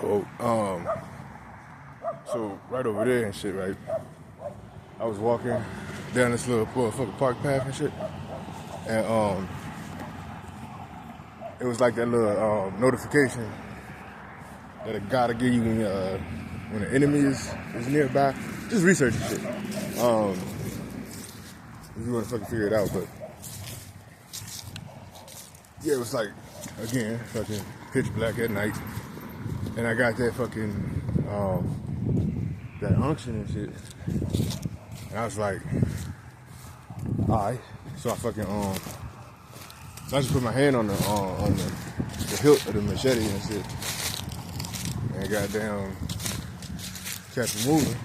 Oh, so right over there and shit, right? I was walking down this little fucking park path and shit, and it was like that little notification that it gotta give you when the enemy is nearby. Just research and shit. If you want to fucking figure it out, but yeah, it was like again fucking pitch black at night, and I got that fucking that unction and shit, and I was like, alright. So I fucking so I just put my hand on the hilt of the machete and shit, and goddamn kept it moving.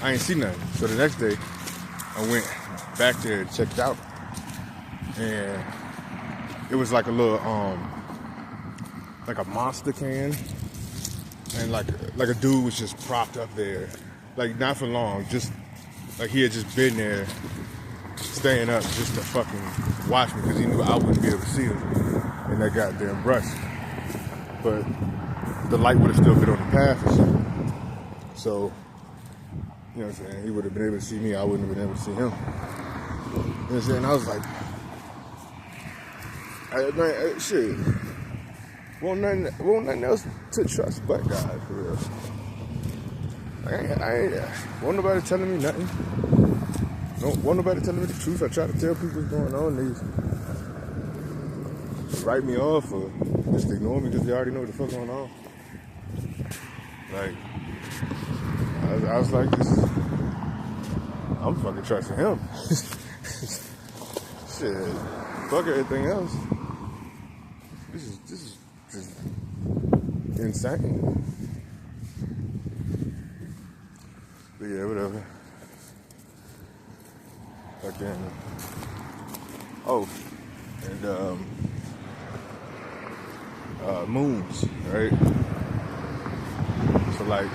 I ain't see nothing. So the next day, I went back there and checked out, and it was like a little like a monster can, and like a dude was just propped up there, like not for long, just like he had just been there, staying up just to fucking watch me because he knew I wouldn't be able to see him in that goddamn brush. But the light would have still been on the path and shit. So, you know what I'm saying? He would have been able to see me. I wouldn't have been able to see him. You know what I'm saying? I was like, man, shit. Won't nothing else to trust but God, for real. I ain't won't nobody telling me nothing. Don't want nobody telling me the truth. I try to tell people what's going on. They write me off or just ignore me because they already know what the fuck going on. Like, I was like, I'm fucking trusting him. Shit, fuck everything else. This is just insane. But yeah, whatever. Fucking. Oh, and moons, right? So like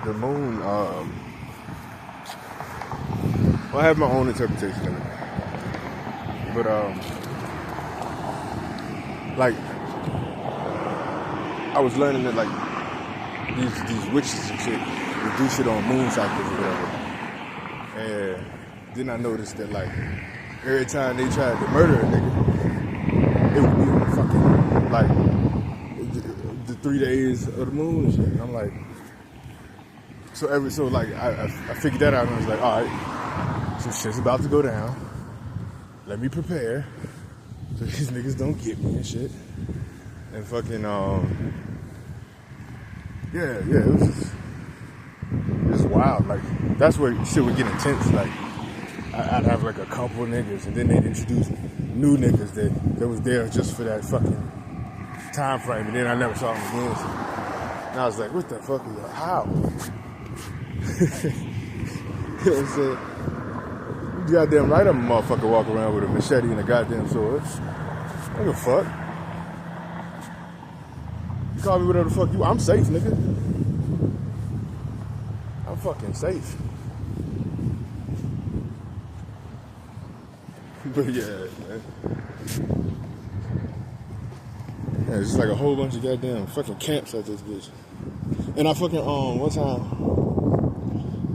the moon, well, I have my own interpretation of it, but like I was learning that like these witches and shit would do shit on moon cycles or whatever, and then I noticed that like every time they tried to murder a nigga, it would be on fucking like the 3 days of the moon and shit. And I'm like, so I figured that out and I was like, all right, so shit's about to go down. Let me prepare so these niggas don't get me and shit. And fucking yeah, it was just wild. Like that's where shit would get intense. Like I'd have like a couple niggas, and then they'd introduce new niggas that was there just for that fucking time frame, and then I never saw them again. And I was like, what the fuck is that? How? You know what I'm saying? You goddamn right I'm a motherfucker walk around with a machete and a goddamn sword. I don't give a fuck. You call me whatever the fuck you want. I'm safe, nigga. I'm fucking safe. But yeah, man. Yeah, it's just like a whole bunch of goddamn fucking camps at this bitch. And I fucking, one time,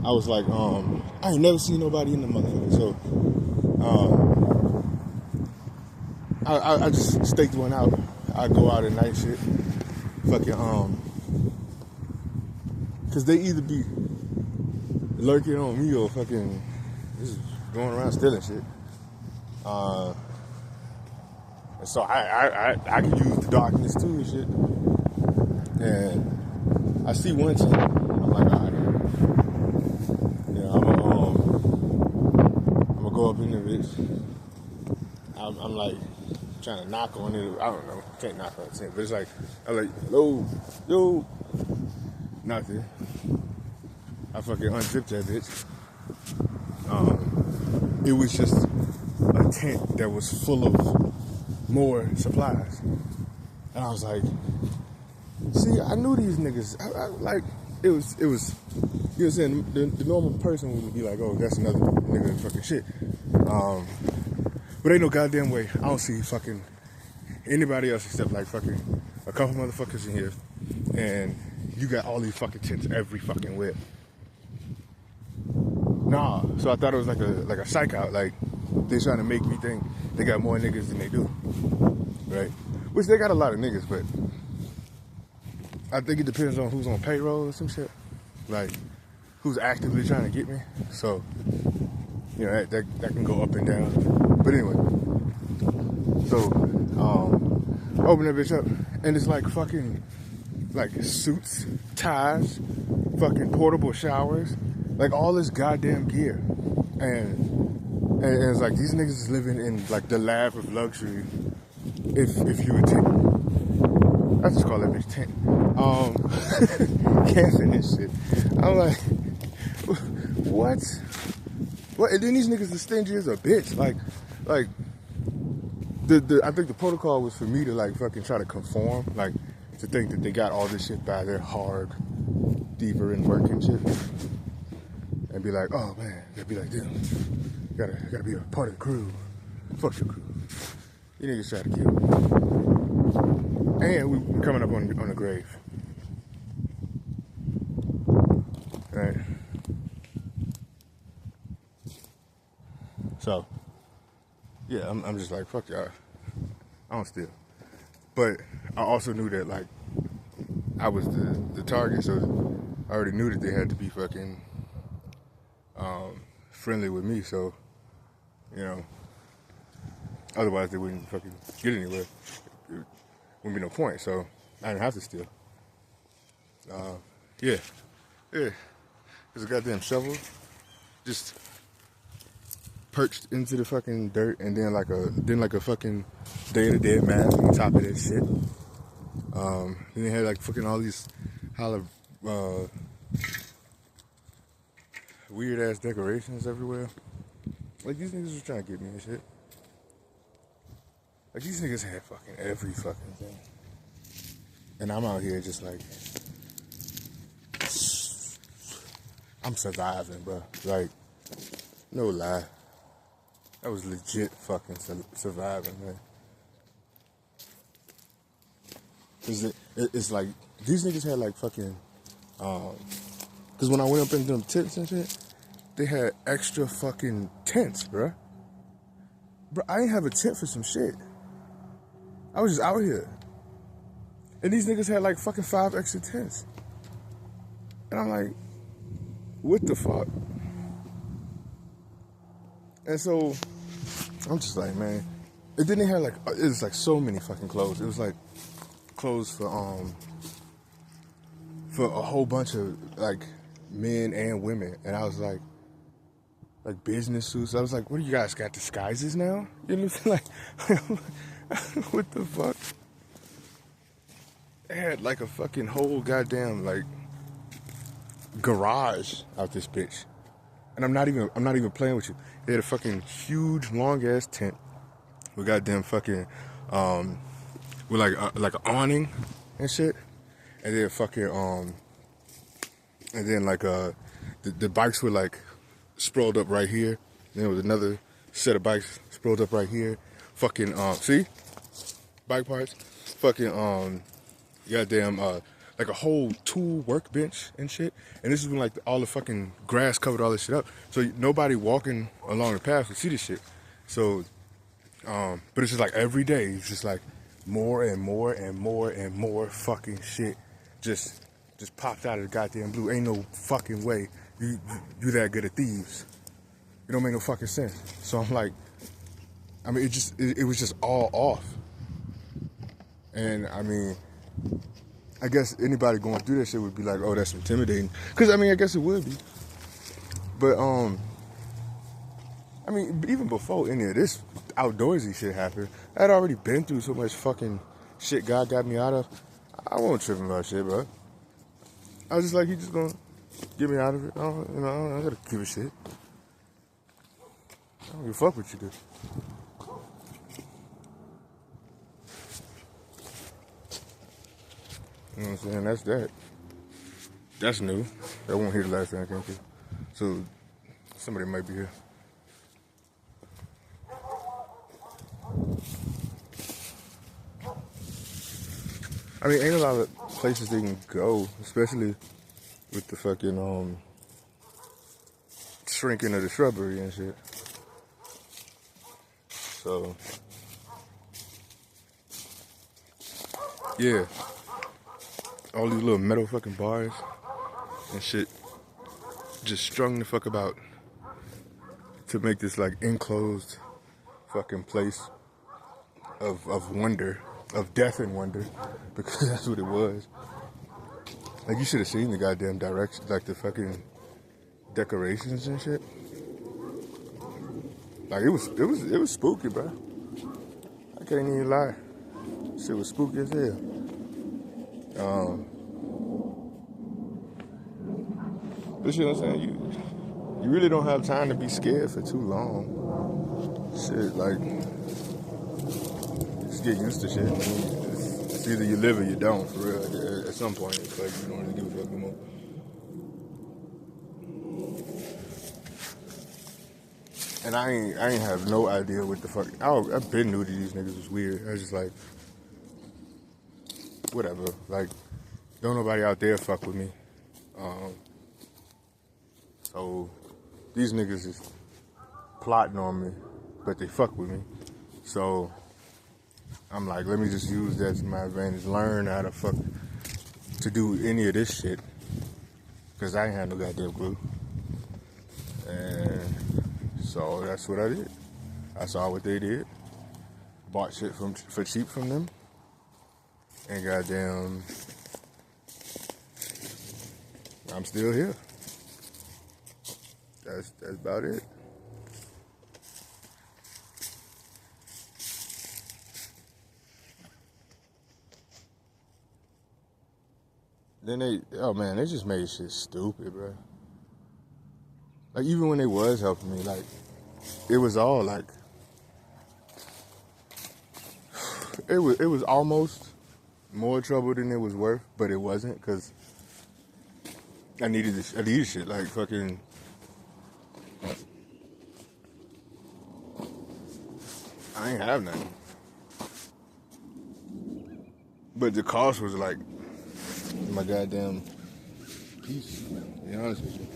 I was like, I ain't never seen nobody in the motherfucker. So, I just staked one out. I go out at night shit. Fucking, cause they either be lurking on me or fucking just going around stealing shit. And so I could use the darkness too and shit. And I see one chick. I'm like, all right, yeah, I'm gonna go up in the bitch. I'm like trying to knock on it. I don't know. Can't knock on it, but it's like I'm like, hello, yo, nothing. I fucking unzipped that bitch. It was just a tent that was full of more supplies, and I was like, see, I knew these niggas. I like it was. You know what I'm saying? The normal person would be like, oh, that's another nigga fucking shit. But ain't no goddamn way I don't see fucking anybody else except like fucking a couple motherfuckers in here, and you got all these fucking tents every fucking where. Nah, so I thought it was like a psych out, like they trying to make me think they got more niggas than they do, right? Which they got a lot of niggas, but I think it depends on who's on payroll or some shit, like who's actively trying to get me. So you know that can go up and down. But anyway, so open that bitch up, and it's like fucking like suits, ties, fucking portable showers. Like all this goddamn gear, and it's like these niggas is living in like the lab of luxury. If you would take, I just call that bitch tent. Camping and shit. I'm like, what? What? And then these niggas are stingy as a bitch. Like the I think the protocol was for me to like fucking try to conform, like to think that they got all this shit by their hard, deeper and working shit. And be like, oh man, they'd be like, damn, gotta be a part of the crew. Fuck your crew. You niggas try to kill me. And we're coming up on the grave. Right? So, yeah, I'm just like, fuck y'all. I don't steal. But I also knew that, like, I was the target, so I already knew that they had to be fucking friendly with me, so, you know, otherwise they wouldn't fucking get anywhere. It wouldn't be no point, so I didn't have to steal. Yeah. There's a goddamn shovel just perched into the fucking dirt, and then like a fucking Day of the Dead mask on top of that shit. Then they had like fucking all these weird ass decorations everywhere. Like these niggas was trying to get me and shit. Like these niggas had fucking every fucking thing. And I'm out here just like, I'm surviving, bro. Like, no lie. I was legit fucking surviving, man. Cause it's like, these niggas had like fucking, cause when I went up into them tents and shit, they had extra fucking tents, bro. Bro, I didn't have a tent for some shit. I was just out here. And these niggas had like fucking 5 extra tents. And I'm like, what the fuck? And so, I'm just like, man. And then they had like, it was like so many fucking clothes. It was like clothes for a whole bunch of like men and women. And I was like business suits. I was like, what do you guys got, disguises now? You know what I'm saying? Like, what the fuck? They had like a fucking whole goddamn like garage out this bitch. And I'm not even playing with you. They had a fucking huge long ass tent with goddamn fucking with like an awning and shit. And then fucking and then like the bikes were like sprawled up right here. And there was another set of bikes sprawled up right here. Fucking see? Bike parts. Fucking goddamn like a whole tool workbench and shit. And this is when like all the fucking grass covered all this shit up. So nobody walking along the path would see this shit. So but it's just like every day it's just like more and more and more and more fucking shit just popped out of the goddamn blue. Ain't no fucking way you that good at thieves. It don't make no fucking sense. So I'm like, I mean, it was just all off. And I mean, I guess anybody going through that shit would be like, oh, that's intimidating. Cause I mean, I guess it would be. But I mean, even before any of this outdoorsy shit happened, I'd already been through so much fucking shit God got me out of. I won't trip about shit, bro. I was just like, he just gonna get me out of it. I gotta give a shit. I don't give a fuck what you do. You know what I'm saying? That's that. That's new. That won't hear the last thing I came to. So, somebody might be here. I mean, ain't a lot of places they can go, especially with the fucking shrinking of the shrubbery and shit. So yeah, all these little metal fucking bars and shit just strung the fuck about to make this like enclosed fucking place of wonder, of death and wonder, because that's what it was. Like, you should have seen the goddamn direction, like the fucking decorations and shit. Like, it was spooky, bro. I can't even lie. Shit was spooky as hell. But you know what I'm saying? You really don't have time to be scared for too long. Shit, like, just get used to shit. I mean, it's either you live or you don't, for real. At some point, it's like you don't really give a fuck no more. And I ain't have no idea what the fuck. I've been knew that these niggas was weird. I was just like, whatever. Like, don't nobody out there fuck with me. So these niggas is plotting on me, but they fuck with me. So I'm like, let me just use that to my advantage. Learn how to fuck to do any of this shit, because I ain't had no goddamn clue. And so that's what I did. I saw what they did, bought shit for cheap from them, and goddamn, I'm still here. That's about it. Then they just made shit stupid, bro. Like, even when they was helping me, like, it was all like, it was almost more trouble than it was worth, but it wasn't, because I needed shit, like fucking. I ain't have nothing. But the cost was like my goddamn piece, to be honest with you.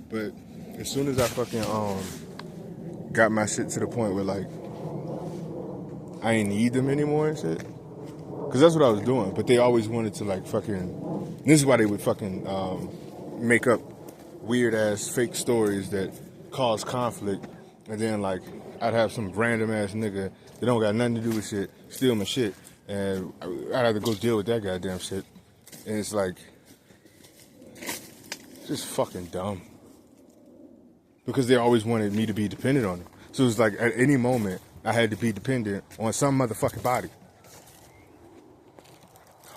But as soon as I fucking got my shit to the point where like I ain't need them anymore and shit, because that's what I was doing. But they always wanted to like fucking. This is why they would fucking make up weird ass fake stories that cause conflict, and then like I'd have some random ass nigga that don't got nothing to do with shit steal my shit, and I'd have to go deal with that goddamn shit. And it's like just fucking dumb, because they always wanted me to be dependent on them. So it's like at any moment I had to be dependent on some motherfucking body.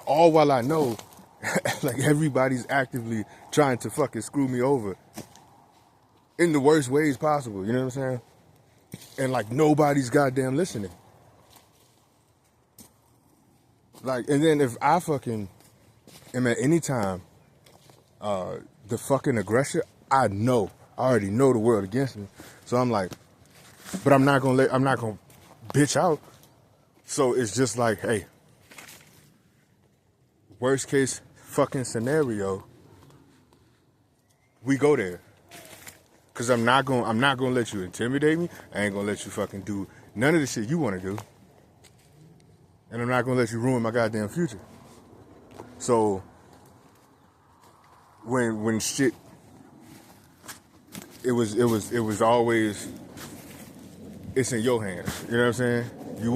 All while I know like everybody's actively trying to fucking screw me over in the worst ways possible, you know what I'm saying? And like nobody's goddamn listening. Like, and then if I fucking am at any time the fucking aggressor, I already know the world against me. So I'm like, but I'm not gonna bitch out. So it's just like, hey, worst case fucking scenario, we go there. Cause I'm not gonna let you intimidate me. I ain't gonna let you fucking do none of the shit you wanna do. And I'm not gonna let you ruin my goddamn future. So when shit, it was always, it's in your hands. You know what I'm saying? You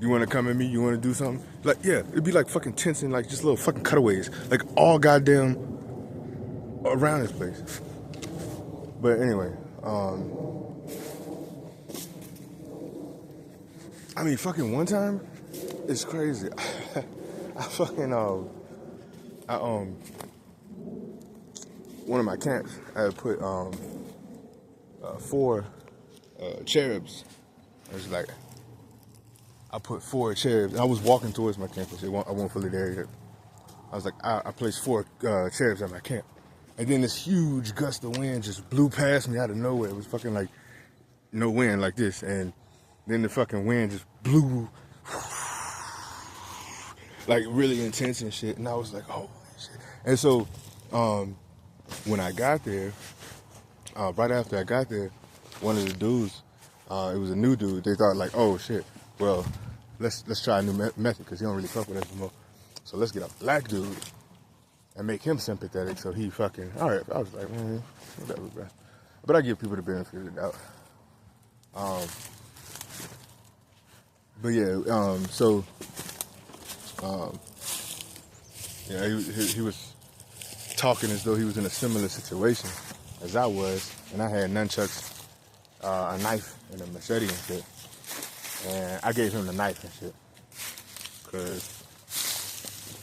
wanna come at me? You wanna do something? Like, yeah, it'd be like fucking tense and like just little fucking cutaways, like all goddamn around this place. But anyway, I mean, fucking one time, it's crazy. I fucking one of my camps, I had put 4 cherubs. It was like, I put 4 cherubs. I was walking towards my campus. I wasn't fully there yet. I was like, I placed 4 cherubs at my camp. And then this huge gust of wind just blew past me out of nowhere. It was fucking like no wind like this. And then the fucking wind just blew like really intense and shit. And I was like, oh shit. And so when I got there, right after I got there, one of the dudes, it was a new dude. They thought like, oh shit, well, let's try a new method because he don't really fuck with us anymore. So let's get a black dude and make him sympathetic. So he fucking all right. I was like, whatever, bro. But I give people the benefit of the doubt. But yeah, yeah, he was talking as though he was in a similar situation as I was, and I had nunchucks, a knife, and a machete and shit. And I gave him the knife and shit, cause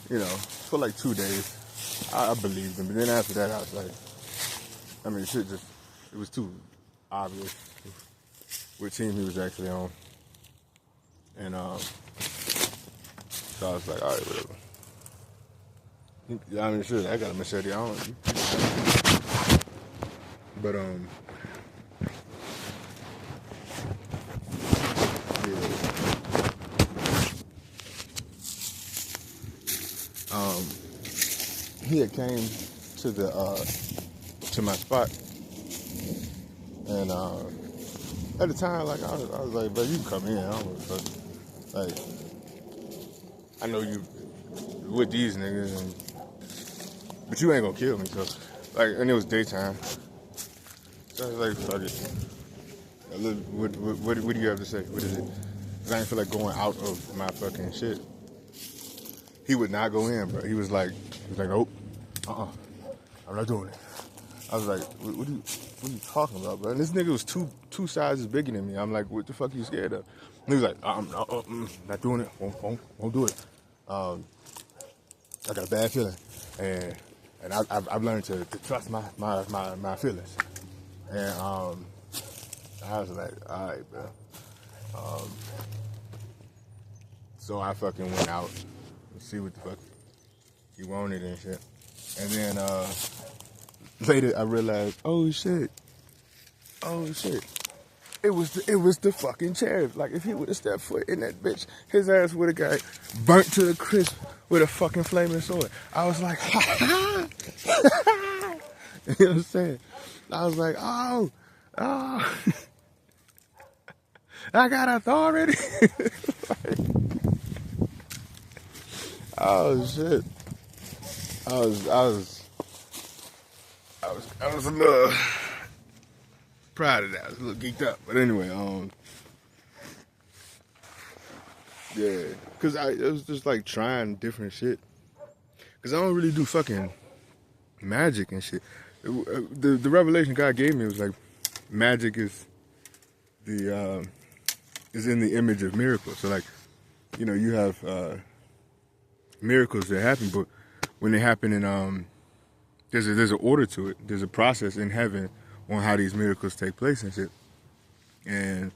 you know, for like 2 days, I believed him. But then after that, I was like, I mean, shit just, it was too obvious what team he was actually on. And so I was like, all right, whatever. I mean, shit, I got a machete. I don't. But he had came to the to my spot, and at the time, like I was like, "Bro, you can come in. I don't give a fuck. Like, I know you with these niggas, but you ain't gonna kill me." So, like, and it was daytime, so I was like, "Fuck it. What do you have to say? What is it?" 'Cause I didn't feel like going out of my fucking shit. He would not go in, bro. He was like, nope, I'm not doing it. I was like, what are you talking about, bro? And this nigga was two sizes bigger than me. I'm like, what the fuck are you scared of? And he was like, I'm not doing it. Won't do it. I got a bad feeling, and I've learned to trust my feelings. And I was like, all right, bro. So I fucking went out and see what the fuck he wanted and shit. And then later I realized, oh shit. It was the fucking sheriff. Like, if he would have stepped foot in that bitch, his ass would have got burnt to the crisp with a fucking flaming sword. I was like, ha ha. You know what I'm saying? I was like, oh, I got authority. Like, oh shit. I was a little proud of that. I was a little geeked up. But anyway, yeah. Cause it was just like trying different shit. Cause I don't really do fucking magic and shit. The revelation God gave me was like, magic is in the image of miracles. So like, you know, you have miracles that happen, but when they happen in there's an order to it. There's a process in heaven on how these miracles take place and shit. And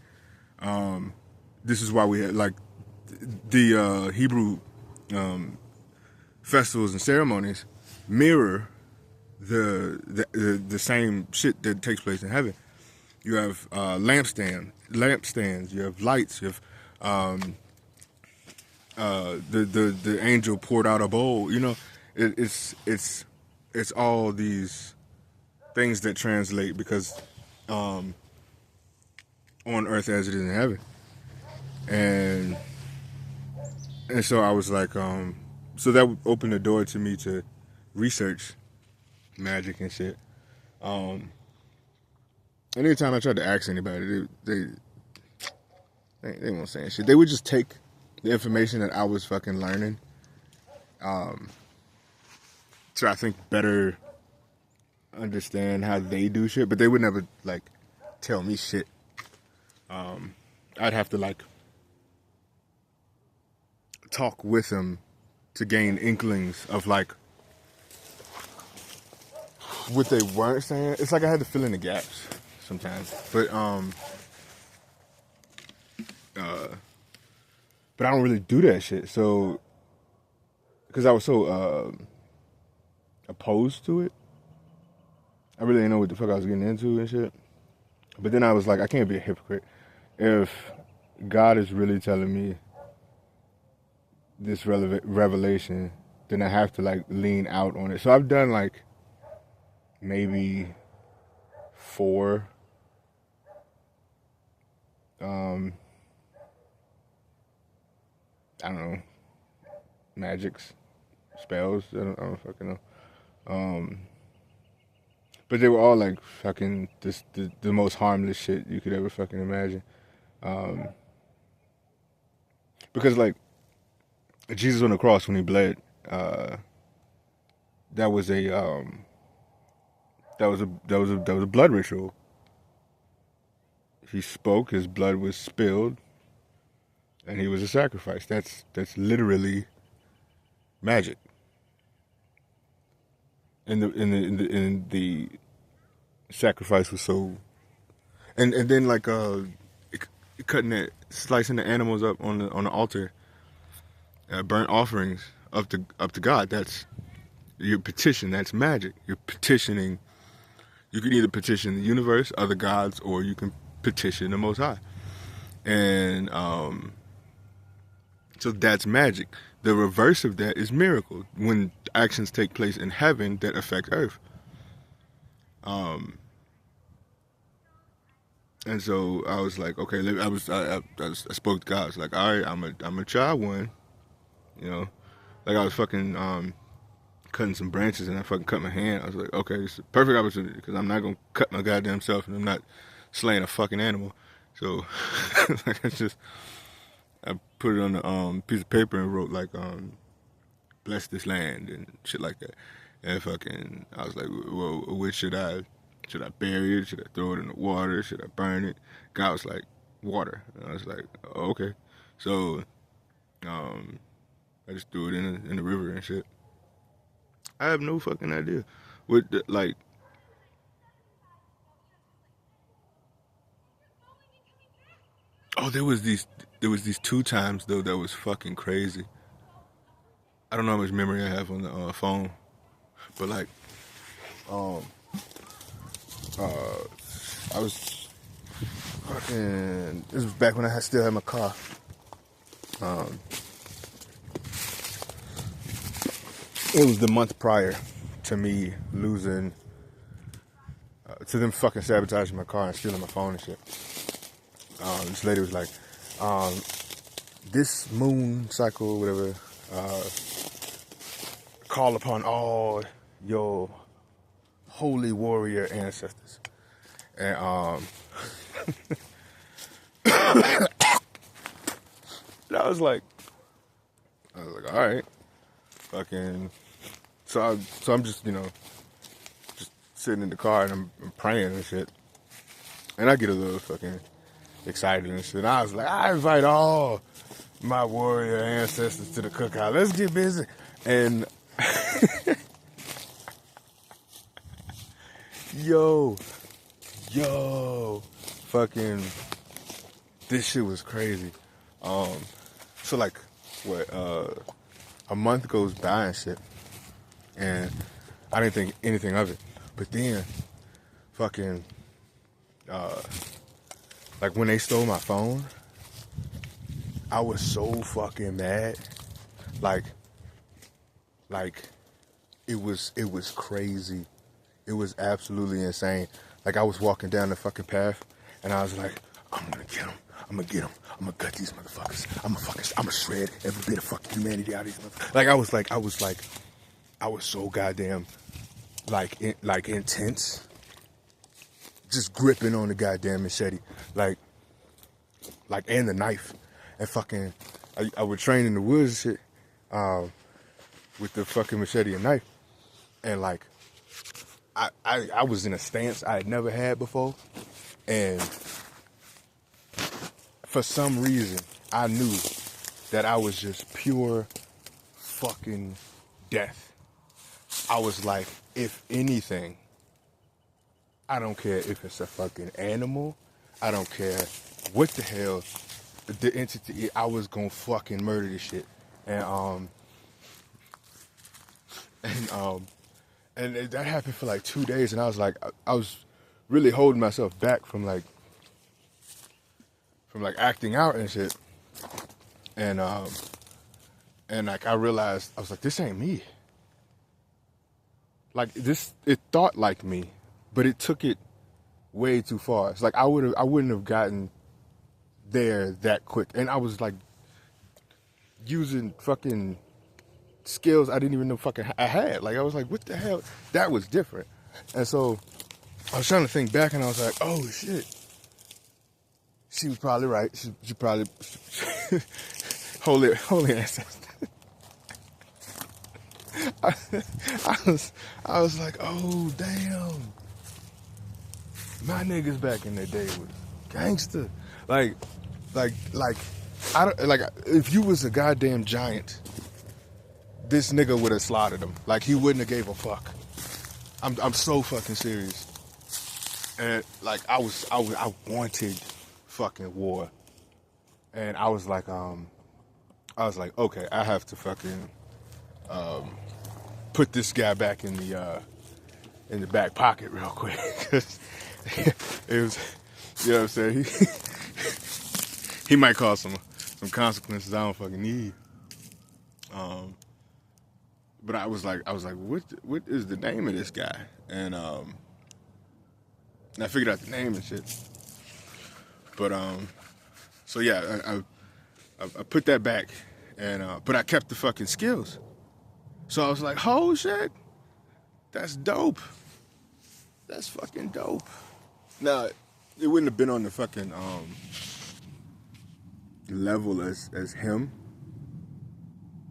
this is why we had like the Hebrew festivals and ceremonies mirror the same shit that takes place in heaven. You have lampstands. You have lights. You have the angel poured out a bowl. You know, it's all these things that translate because on earth as it is in heaven. And so I was like, so that opened the door to me to research magic and shit. And anytime I tried to ask anybody, they weren't saying shit. They would just take the information that I was fucking learning, to I think better understand how they do shit, but they would never like tell me shit. I'd have to like talk with them to gain inklings of like what they weren't saying. It's like I had to fill in the gaps sometimes, but I don't really do that shit. So, because I was so opposed to it, I really didn't know what the fuck I was getting into and shit. But then I was like, I can't be a hypocrite. If God is really telling me this revelation, then I have to like lean out on it. So I've done like maybe 4 I don't know, magics, spells. I don't fucking know. But they were all like fucking the most harmless shit you could ever fucking imagine. Because like Jesus on the cross when he bled, that was a blood ritual. He spoke, his blood was spilled, and he was a sacrifice. That's literally magic. And the sacrifice was so, and then like slicing the animals up on the altar, burnt offerings up to God. That's your petition. That's magic. You're petitioning. You can either petition the universe, other gods, or you can petition the Most High. And so that's magic. The reverse of that is miracle. When actions take place in heaven that affect earth. And so I was like, okay, I spoke to God. I was like, all right, I'm gonna try one. You know, like I was fucking cutting some branches and I fucking cut my hand. I was like, okay, it's a perfect opportunity because I'm not gonna cut my goddamn self and I'm not slaying a fucking animal. So like I put it on a piece of paper and wrote like bless this land and shit like that. And fucking I was like, well, which should I bury it? Should I throw it in the water? Should I burn it? God was like, water. And I was like, oh, okay. So I just threw it in the river and shit. I have no fucking idea. With like, oh, there was these 2 times though that was fucking crazy. I don't know how much memory I have on the phone, but like, I was fucking. This was back when I still had my car. It was the month prior to me losing, to them fucking sabotaging my car and stealing my phone and shit. This lady was like, this moon cycle, whatever, call upon all your holy warrior ancestors. And I was like, all right, fucking. So I'm just, just sitting in the car and I'm praying and shit. And I get a little fucking excited and shit. And I was like, I invite all my warrior ancestors to the cookout. Let's get busy. And yo, fucking, this shit was crazy. So like, what, a month goes by and shit, and I didn't think anything of it. But then, fucking, like when they stole my phone, I was so fucking mad. Like it was crazy. It was absolutely insane. Like I was walking down the fucking path, and I was like, I'm gonna get him. I'm gonna get him. I'm gonna gut these motherfuckers. I'm gonna shred every bit of fucking humanity out of these motherfuckers. I was so goddamn, like intense. Just gripping on the goddamn machete. Like, and the knife. And fucking, I would train in the woods and shit, with the fucking machete and knife. And like, I was in a stance I had never had before. And for some reason, I knew that I was just pure fucking death. I was like, if anything, I don't care if it's a fucking animal. I don't care what the hell the entity, I was gonna fucking murder this shit. And that happened for like 2 days, and I was like, I was really holding myself back from like acting out and shit. And And like I realized, I was like, this ain't me. Like this, it thought like me, but it took it way too far. It's like I wouldn't have gotten there that quick. And I was like using fucking skills I didn't even know fucking I had. Like I was like, what the hell? That was different. And so I was trying to think back, and I was like, oh shit. She was probably right. She probably holy ancestor. I was like, oh damn. My niggas back in the day was gangster. Like I don't like if you was a goddamn giant, this nigga would have slaughtered him. Like he wouldn't have gave a fuck. I'm so fucking serious. And like I wanted fucking war. And I was like, okay, I have to fucking put this guy back in the back pocket real quick. Cause it was, you know what I'm saying? He might cause some consequences I don't fucking need. But I was like, what is the name of this guy? And I figured out the name and shit. But so yeah, I put that back, and but I kept the fucking skills. So I was like, oh shit, that's dope. That's fucking dope. Now, it wouldn't have been on the fucking level as him.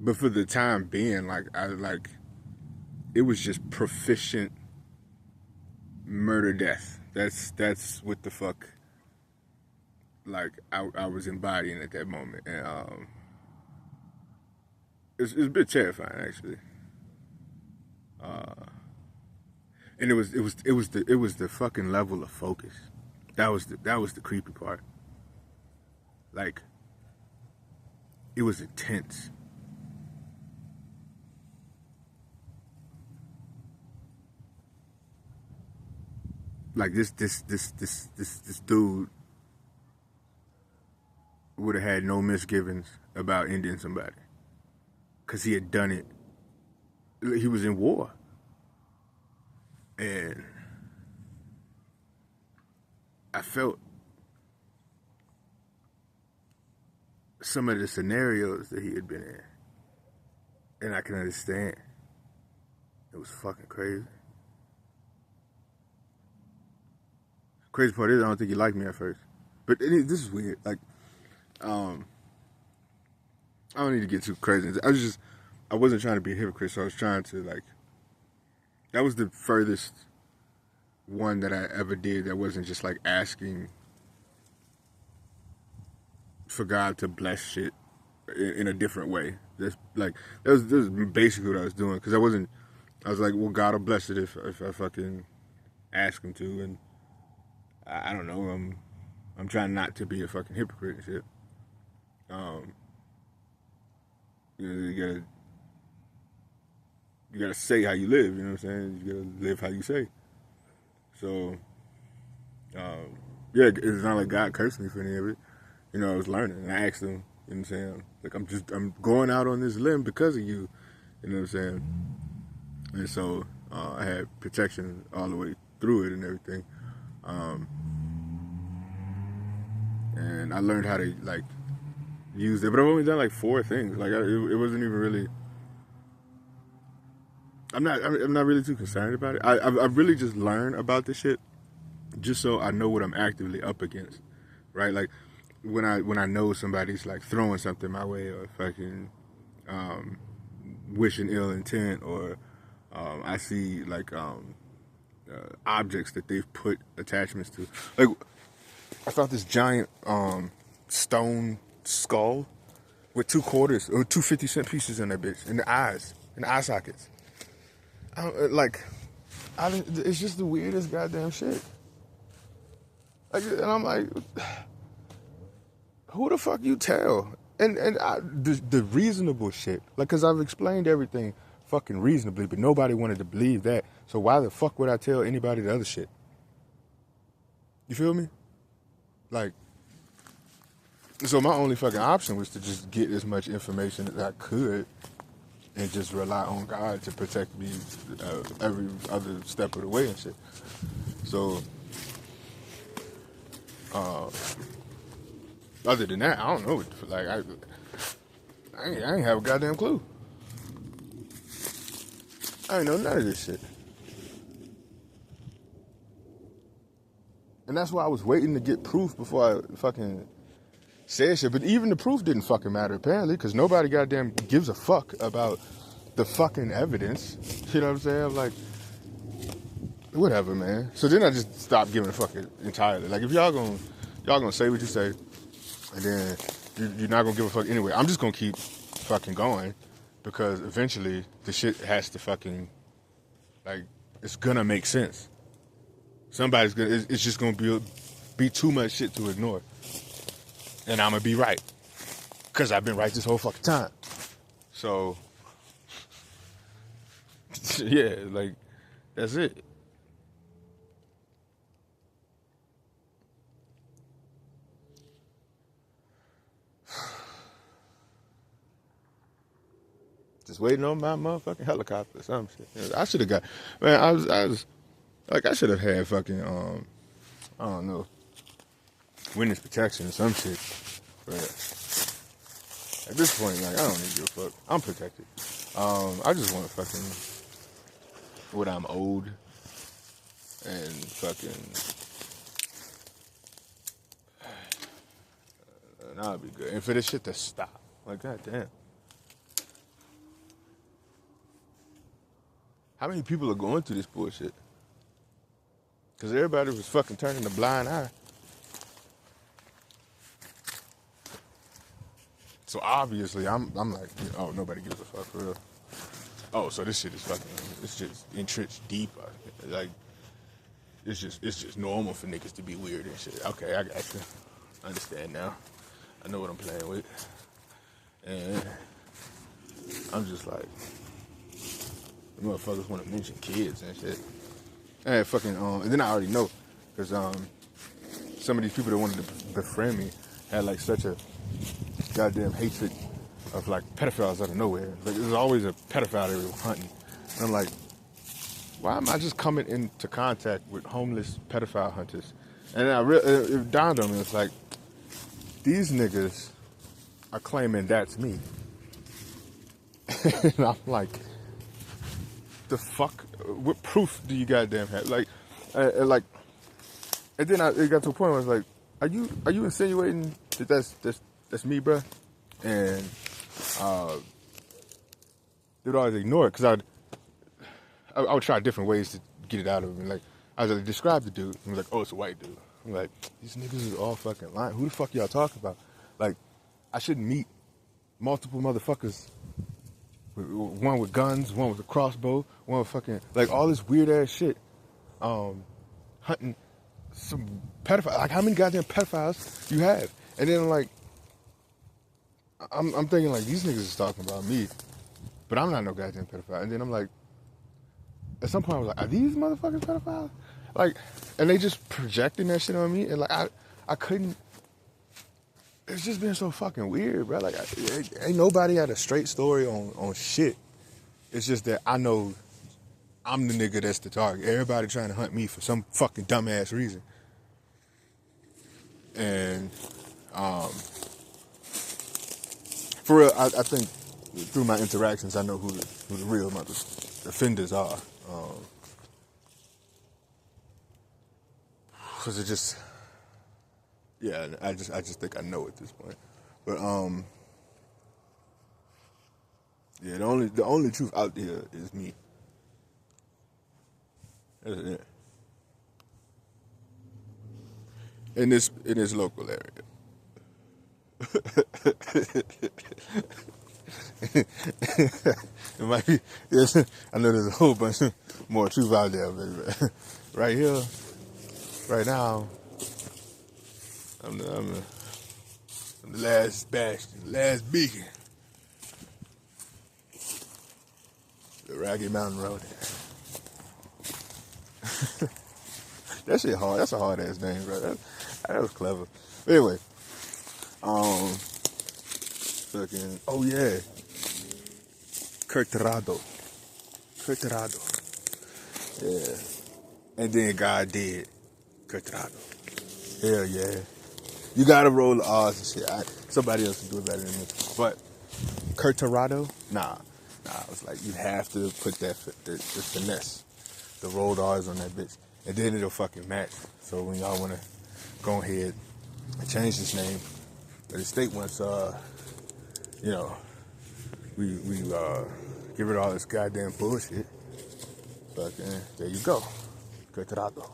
But for the time being, it was just proficient murder death. That's what the fuck like I was embodying at that moment. And it's a bit terrifying actually. And it was the fucking level of focus. That was the creepy part. Like it was intense. Like this dude would have had no misgivings about ending somebody, cause he had done it. He was in war, and I felt some of the scenarios that he had been in, and I can understand. It was fucking crazy. Crazy part is I don't think he liked me at first, but this is weird. Like, I don't need to get too crazy. I wasn't trying to be a hypocrite, so I was trying to that was the furthest one that I ever did that wasn't just like asking for God to bless shit in a different way. That was basically what I was doing, because I was like, well, God will bless it if I fucking ask him to, and I don't know. I'm trying not to be a fucking hypocrite and shit. You gotta say how you live. You know what I'm saying? You gotta live how you say. So, yeah, it's not like God cursed me for any of it. You know, I was learning, and I asked him. You know what I'm saying? Like I'm going out on this limb because of you. You know what I'm saying? And so I had protection all the way through it and everything. And I learned how to use it, but I've only done 4 things. It wasn't even really. I'm not really too concerned about it. I've really just learned about this shit, just so I know what I'm actively up against, right? Like when I know somebody's throwing something my way, or fucking wishing ill intent, or I see objects that they've put attachments to. Like I found this giant stone skull with 2 quarters or 2 50-cent pieces in that bitch, in the eye sockets. It's just the weirdest goddamn shit. And I'm like, who the fuck you tell? And the reasonable shit, because I've explained everything fucking reasonably, but nobody wanted to believe that. So why the fuck would I tell anybody the other shit? You feel me? So my only fucking option was to just get as much information as I could and just rely on God to protect me every other step of the way and shit. So, other than that, I don't know. Like, I ain't have a goddamn clue. I ain't know none of this shit. And that's why I was waiting to get proof before I fucking said shit. But even the proof didn't fucking matter, apparently, because nobody goddamn gives a fuck about the fucking evidence. You know what I'm saying? I'm like, whatever, man. So then I just stopped giving a fuck entirely. Like, if y'all gonna say what you say, and then you're not gonna give a fuck anyway, I'm just gonna keep fucking going, because eventually the shit has to fucking, like, it's gonna make sense. Somebody's gonna, it's just gonna be too much shit to ignore. And I'm gonna be right. Because I've been right this whole fucking time. So, yeah, like, that's it. Just waiting on my motherfucking helicopter or some shit. I should have got, man, I was, like, I should have had fucking, I don't know, witness protection or some shit. But at this point, like, I don't need to give a fuck. I'm protected. I just want fucking what I'm owed and fucking, and I'll be good. And for this shit to stop. Like, goddamn. How many people are going through this bullshit? Because everybody was fucking turning a blind eye. So obviously, I'm like, oh, nobody gives a fuck for real. Oh, so this shit is fucking, it's just entrenched deep. Like, it's just normal for niggas to be weird and shit. Okay, I got you. I understand now. I know what I'm playing with. And I'm just like, the motherfuckers want to mention kids and shit. And fucking, and then I already know, because some of these people that wanted to befriend me had like such a goddamn hatred of like pedophiles out of nowhere. Like, there's always a pedophile they were hunting. And I'm like, why am I just coming into contact with homeless pedophile hunters? And it dawned on me, it's like, these niggas are claiming that's me. And I'm like, the fuck? What proof do you goddamn have? Like, and then it got to a point where I was like, are you insinuating that that's me, bruh? And they would always ignore it, because I would try different ways to get it out of him. Like, I was like, describe the dude. He was like, oh, it's a white dude. I'm like, these niggas is all fucking lying. Who the fuck y'all talking about? Like, I shouldn't meet multiple motherfuckers. One with guns, one with a crossbow, one with fucking, like, all this weird ass shit. Hunting some pedophiles. Like, how many goddamn pedophiles you have? And then, like, I'm thinking, like, these niggas is talking about me, but I'm not no goddamn pedophile. And then I'm like, at some point I was like, are these motherfuckers pedophiles? Like, and they just projecting that shit on me, and like, I couldn't. It's just been so fucking weird, bro. Like, ain't nobody had a straight story on shit. It's just that I know I'm the nigga that's the target. Everybody trying to hunt me for some fucking dumbass reason. And for real, I think through my interactions, I know who the real offenders are. Cause it just, yeah, I just think I know at this point. But yeah, the only truth out there is me. That's it. In this local area. It might be. Yes, I know there's a whole bunch more truth out there, but right here, right now, I'm the last bastion, last beacon, the Rocky Mountain Road. That shit hard. That's a hard ass name, bro. That was clever. Anyway, Fucking, oh yeah. Curtirado. Yeah. And then God did. Curtirado. Hell yeah. You gotta roll the R's and shit. Somebody else can do it better than me. But Curtirado? Nah. It's like you have to put that the finesse, the rolled R's on that bitch. And then it'll fucking match. So when y'all wanna go ahead and change this name, the state wants you know, we give it all this goddamn bullshit. Fucking there you go. Curtirado.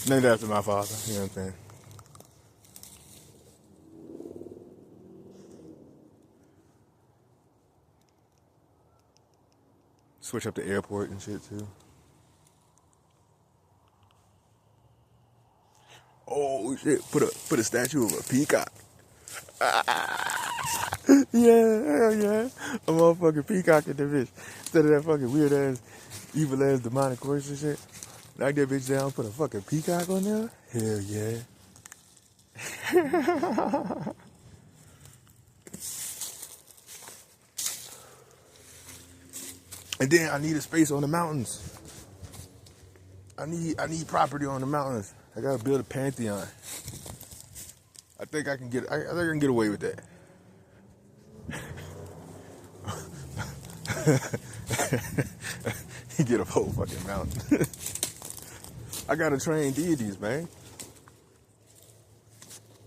Named after my father, you know what I'm saying? Switch up the airport and shit too. Oh shit! Put a statue of a peacock. Yeah, hell yeah! A motherfucking peacock in the bitch instead of that fucking weird ass, evil ass demonic horse and shit. Knock that bitch down. Put a fucking peacock on there. Hell yeah! And then I need a space on the mountains. I need property on the mountains. I gotta build a pantheon. I think I can get away with that. You get a whole fucking mountain. I gotta train deities, man.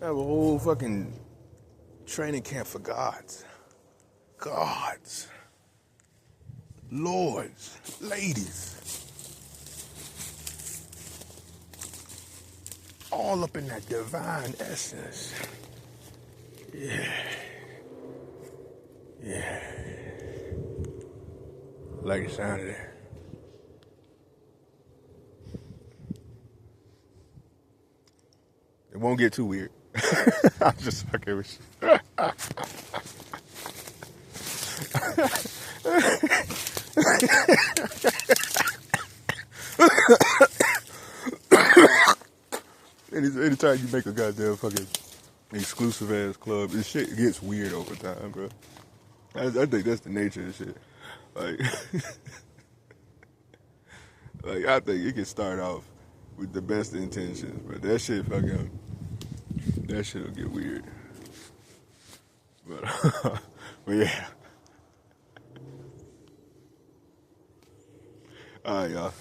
I have a whole fucking training camp for gods. Gods. Lords. Ladies. All up in that divine essence. Yeah. Like the sound of that. It won't get too weird. I'm just fucking with you. Anytime you make a goddamn fucking exclusive ass club, this shit gets weird over time, bro. I think that's the nature of shit. Like, like I think it can start off with the best intentions, but that shit'll get weird. But, but yeah. All right, y'all.